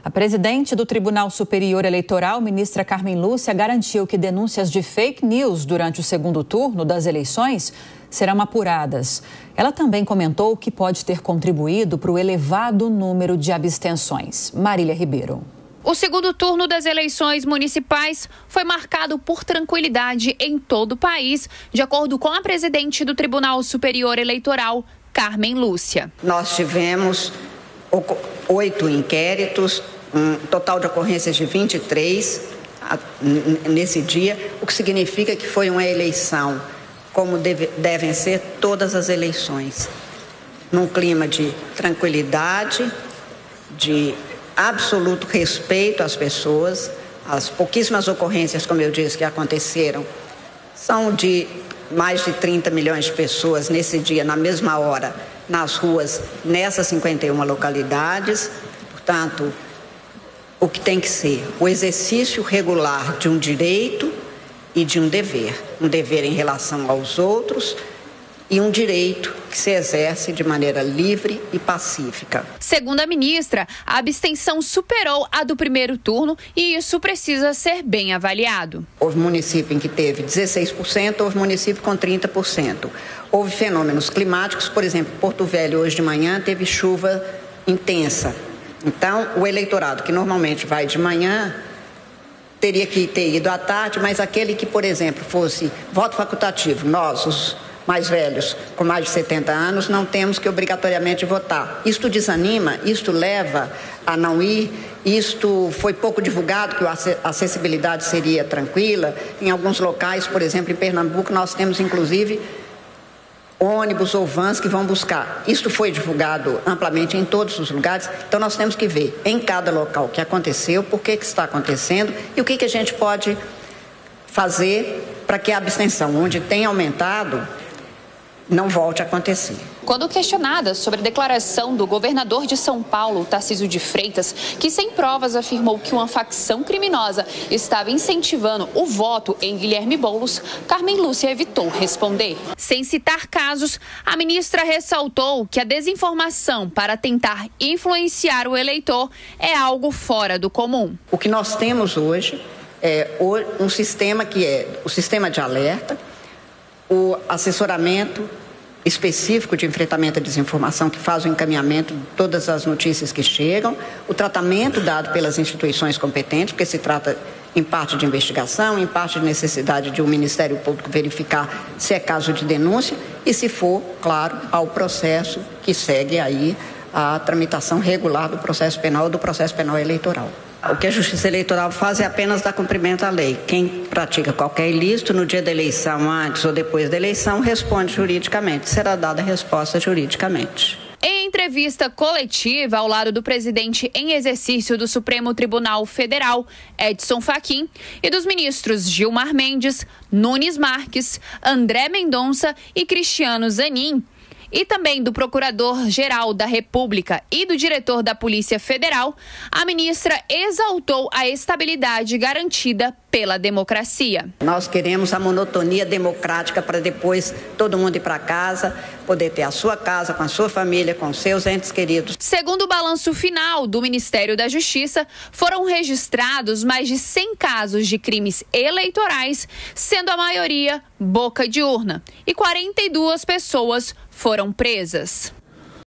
A presidente do Tribunal Superior Eleitoral, ministra Carmen Lúcia, garantiu que denúncias de fake news durante o segundo turno das eleições serão apuradas. Ela também comentou que pode ter contribuído para o elevado número de abstenções. Marília Ribeiro. O segundo turno das eleições municipais foi marcado por tranquilidade em todo o país, de acordo com a presidente do Tribunal Superior Eleitoral, Carmen Lúcia. Nós tivemos 8 inquéritos, um total de ocorrências de 23 nesse dia, o que significa que foi uma eleição como devem ser todas as eleições, num clima de tranquilidade, de absoluto respeito às pessoas. As pouquíssimas ocorrências, como eu disse, que aconteceram, são de mais de 30 milhões de pessoas nesse dia, na mesma hora, nas ruas, nessas 51 localidades. Portanto, o que tem que ser o exercício regular de um direito e de um dever em relação aos outros e um direito que se exerce de maneira livre e pacífica. Segundo a ministra, a abstenção superou a do primeiro turno e isso precisa ser bem avaliado. Houve município em que teve 16%, houve município com 30%. Houve fenômenos climáticos, por exemplo, Porto Velho hoje de manhã teve chuva intensa. Então, o eleitorado que normalmente vai de manhã teria que ter ido à tarde, mas aquele que, por exemplo, fosse voto facultativo, nós, os mais velhos, com mais de 70 anos, não temos que obrigatoriamente votar. Isto desanima, isto leva a não ir, isto foi pouco divulgado, que a acessibilidade seria tranquila. Em alguns locais, por exemplo, em Pernambuco, nós temos inclusive ônibus ou vans que vão buscar. Isto foi divulgado amplamente em todos os lugares, então nós temos que ver em cada local o que aconteceu, por que está acontecendo e o que a gente pode fazer para que a abstenção, onde tem aumentado, não volte a acontecer. Quando questionada sobre a declaração do governador de São Paulo, Tarcísio de Freitas, que sem provas afirmou que uma facção criminosa estava incentivando o voto em Guilherme Boulos, Carmen Lúcia evitou responder. Sem citar casos, a ministra ressaltou que a desinformação para tentar influenciar o eleitor é algo fora do comum. O que nós temos hoje é um sistema que é o sistema de alerta, o assessoramento específico de enfrentamento à desinformação, que faz o encaminhamento de todas as notícias que chegam, o tratamento dado pelas instituições competentes, porque se trata em parte de investigação, em parte de necessidade de o Ministério Público verificar se é caso de denúncia e, se for, claro, ao processo que segue aí a tramitação regular do processo penal ou do processo penal eleitoral. O que a Justiça Eleitoral faz é apenas dar cumprimento à lei. Quem pratica qualquer ilícito no dia da eleição, antes ou depois da eleição, responde juridicamente. Será dada a resposta juridicamente. Em entrevista coletiva ao lado do presidente em exercício do Supremo Tribunal Federal, Edson Fachin, e dos ministros Gilmar Mendes, Nunes Marques, André Mendonça e Cristiano Zanin, e também do Procurador-Geral da República e do diretor da Polícia Federal, a ministra exaltou a estabilidade garantida pela democracia. Nós queremos a monotonia democrática para depois todo mundo ir para casa, poder ter a sua casa, com a sua família, com seus entes queridos. Segundo o balanço final do Ministério da Justiça, foram registrados mais de 100 casos de crimes eleitorais, sendo a maioria boca de urna, e 42 pessoas foram presas.